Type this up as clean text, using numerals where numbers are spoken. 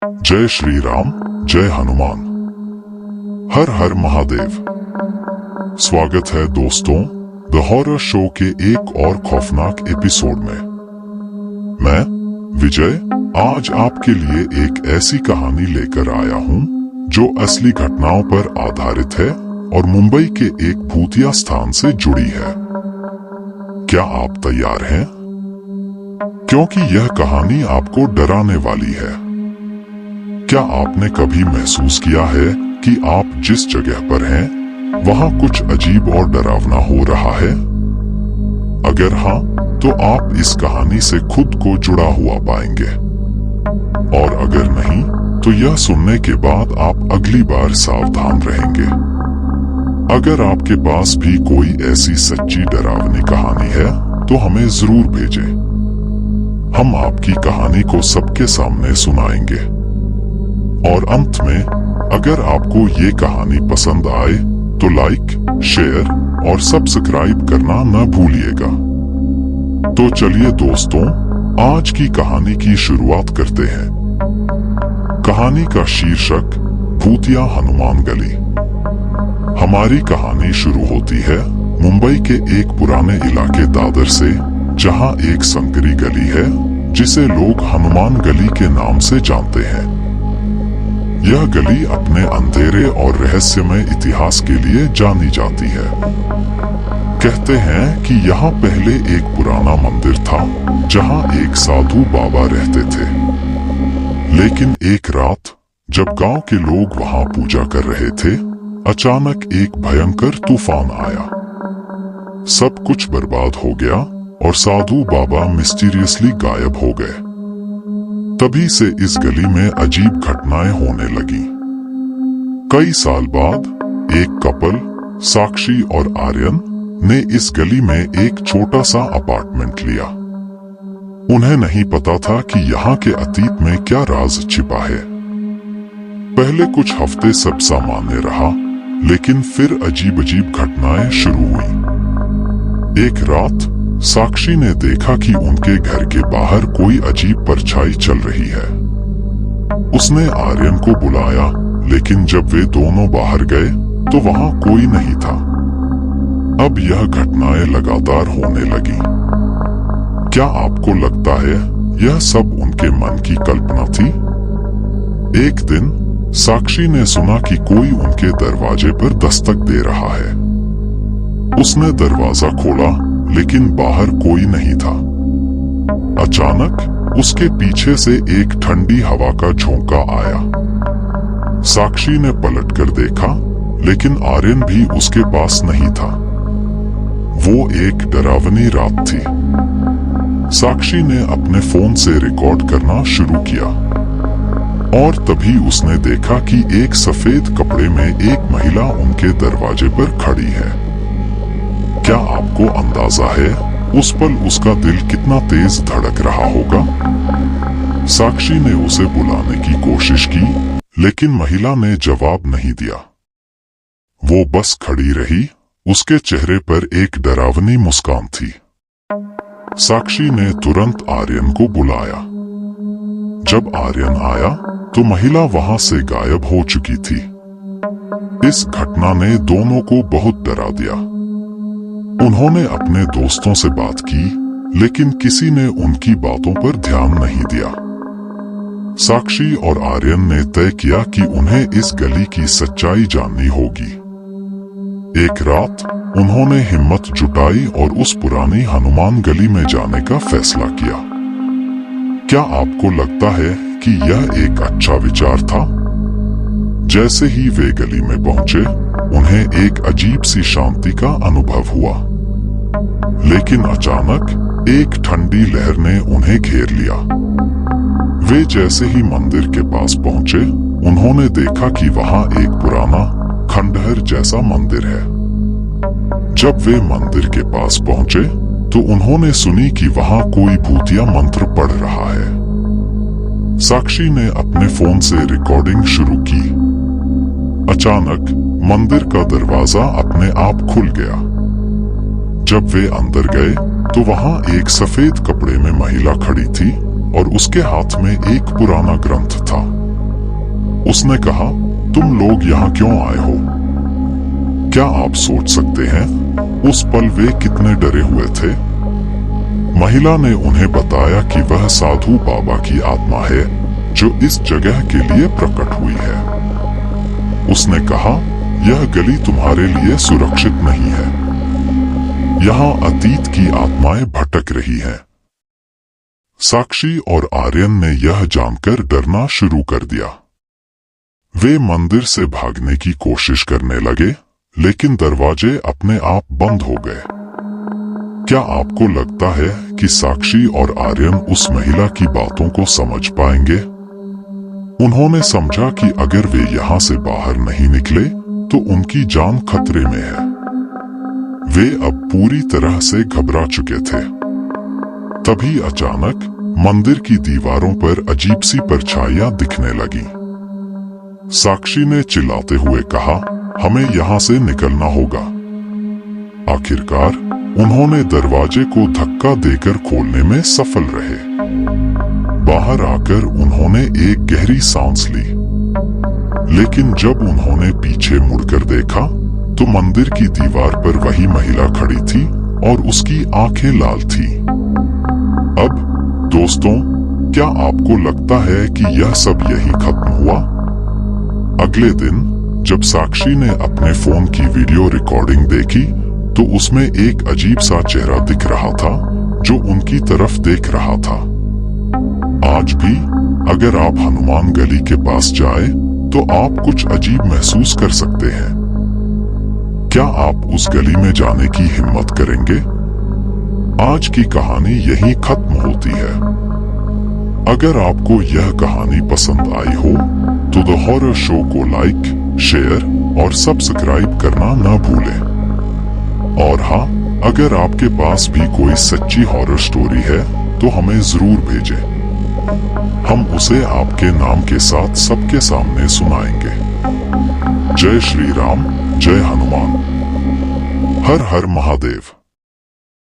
जय श्री राम, जय हनुमान। हर हर महादेव। स्वागत है दोस्तों द हॉरर शो के एक और खौफनाक एपिसोड में। मैं विजय आज आपके लिए एक ऐसी कहानी लेकर आया हूं जो असली घटनाओं पर आधारित है और मुंबई के एक भूतिया स्थान से जुड़ी है। क्या आप तैयार हैं? क्योंकि यह कहानी आपको डराने वाली है। क्या आपने कभी महसूस किया है कि आप जिस जगह पर हैं, वहां कुछ अजीब और डरावना हो रहा है? अगर हाँ, तो आप इस कहानी से खुद को जुड़ा हुआ पाएंगे। और अगर नहीं, तो यह सुनने के बाद आप अगली बार सावधान रहेंगे। अगर आपके पास भी कोई ऐसी सच्ची डरावनी कहानी है, तो हमें जरूर भेजें। हम आपकी कहानी को सबके सामने सुनाएंगे। और अंत में, अगर आपको ये कहानी पसंद आए तो लाइक, शेयर और सब्सक्राइब करना न भूलिएगा। तो चलिए दोस्तों, आज की कहानी की शुरुआत करते हैं। कहानी का शीर्षक भूतिया हनुमान गली। हमारी कहानी शुरू होती है मुंबई के एक पुराने इलाके दादर से, जहां एक संकरी गली है जिसे लोग हनुमान गली के नाम से जानते हैं। यह गली अपने अंधेरे और रहस्यमय इतिहास के लिए जानी जाती है। कहते हैं कि यहाँ पहले एक पुराना मंदिर था जहाँ एक साधु बाबा रहते थे। लेकिन एक रात जब गांव के लोग वहां पूजा कर रहे थे, अचानक एक भयंकर तूफान आया। सब कुछ बर्बाद हो गया और साधु बाबा मिस्टीरियसली गायब हो गए। तभी से इस गली में अजीब घटनाएं होने लगी। कई साल बाद एक कपल, साक्षी और आर्यन, ने इस गली में एक छोटा सा अपार्टमेंट लिया। उन्हें नहीं पता था कि यहाँ के अतीत में क्या राज छिपा है। पहले कुछ हफ्ते सब सामान्य रहा, लेकिन फिर अजीब अजीब घटनाएं शुरू हुई। एक रात साक्षी ने देखा कि उनके घर के बाहर कोई अजीब परछाई चल रही है। उसने आर्यन को बुलाया, लेकिन जब वे दोनों बाहर गए तो वहां कोई नहीं था। अब यह घटनाएं लगातार होने लगी। क्या आपको लगता है यह सब उनके मन की कल्पना थी? एक दिन साक्षी ने सुना कि कोई उनके दरवाजे पर दस्तक दे रहा है। उसने दरवाजा खोला, लेकिन बाहर कोई नहीं था। अचानक उसके पीछे से एक ठंडी हवा का झोंका आया। साक्षी ने पलटकर देखा, लेकिन आर्यन भी उसके पास नहीं था। वो एक डरावनी रात थी। साक्षी ने अपने फोन से रिकॉर्ड करना शुरू किया और तभी उसने देखा कि एक सफेद कपड़े में एक महिला उनके दरवाजे पर खड़ी है। क्या आपको अंदाजा है उस पल उसका दिल कितना तेज धड़क रहा होगा? साक्षी ने उसे बुलाने की कोशिश की, लेकिन महिला ने जवाब नहीं दिया। वो बस खड़ी रही। उसके चेहरे पर एक डरावनी मुस्कान थी। साक्षी ने तुरंत आर्यन को बुलाया। जब आर्यन आया तो महिला वहां से गायब हो चुकी थी। इस घटना ने दोनों को बहुत डरा दिया। उन्होंने अपने दोस्तों से बात की, लेकिन किसी ने उनकी बातों पर ध्यान नहीं दिया। साक्षी और आर्यन ने तय किया कि उन्हें इस गली की सच्चाई जाननी होगी। एक रात उन्होंने हिम्मत जुटाई और उस पुरानी हनुमान गली में जाने का फैसला किया। क्या आपको लगता है कि यह एक अच्छा विचार था? जैसे ही वे गली में पहुंचे, उन्हें एक अजीब सी शांति का अनुभव हुआ। लेकिन अचानक एक ठंडी लहर ने उन्हें घेर लिया। वे जैसे ही मंदिर के पास पहुंचे, उन्होंने देखा कि वहां एक पुराना खंडहर जैसा मंदिर है। जब वे मंदिर के पास पहुंचे तो उन्होंने सुनी कि वहां कोई भूतिया मंत्र पढ़ रहा है। साक्षी ने अपने फोन से रिकॉर्डिंग शुरू की। अचानक मंदिर का दरवाजा अपने आप खुल गया। जब वे अंदर गए तो वहां एक सफेद कपड़े में महिला खड़ी थी और उसके हाथ में एक पुराना ग्रंथ था। उसने कहा, तुम लोग यहाँ क्यों आए हो? क्या आप सोच सकते हैं उस पल वे कितने डरे हुए थे? महिला ने उन्हें बताया कि वह साधु बाबा की आत्मा है जो इस जगह के लिए प्रकट हुई है। उसने कहा, यह गली तुम्हारे लिए सुरक्षित नहीं है। यहाँ अतीत की आत्माएं भटक रही हैं। साक्षी और आर्यन ने यह जानकर डरना शुरू कर दिया। वे मंदिर से भागने की कोशिश करने लगे, लेकिन दरवाजे अपने आप बंद हो गए। क्या आपको लगता है कि साक्षी और आर्यन उस महिला की बातों को समझ पाएंगे? उन्होंने समझा कि अगर वे यहाँ से बाहर नहीं निकले तो उनकी जान खतरे में है। वे अब पूरी तरह से घबरा चुके थे। तभी अचानक मंदिर की दीवारों पर अजीब सी परछाइयां दिखने लगी। साक्षी ने चिल्लाते हुए कहा, हमें यहाँ से निकलना होगा। आखिरकार उन्होंने दरवाजे को धक्का देकर खोलने में सफल रहे। बाहर आकर उन्होंने एक गहरी सांस ली, लेकिन जब उन्होंने पीछे मुड़कर देखा तो मंदिर की दीवार पर वही महिला खड़ी थी और उसकी आंखें लाल थी। अब दोस्तों, क्या आपको लगता है कि यह सब यही खत्म हुआ? अगले दिन जब साक्षी ने अपने फोन की वीडियो रिकॉर्डिंग देखी तो उसमें एक अजीब सा चेहरा दिख रहा था जो उनकी तरफ देख रहा था। आज भी अगर आप हनुमान गली के पास जाए तो आप कुछ अजीब महसूस कर सकते हैं। क्या आप उस गली में जाने की हिम्मत करेंगे? आज की कहानी यहीं खत्म होती है। अगर आपको यह कहानी पसंद आई हो तो द हॉरर शो को लाइक, शेयर और सब्सक्राइब करना न भूलें। और हाँ, अगर आपके पास भी कोई सच्ची हॉरर स्टोरी है तो हमें जरूर भेजें। हम उसे आपके नाम के साथ सबके सामने सुनाएंगे। जय श्री राम, जय हनुमान, हर हर महादेव।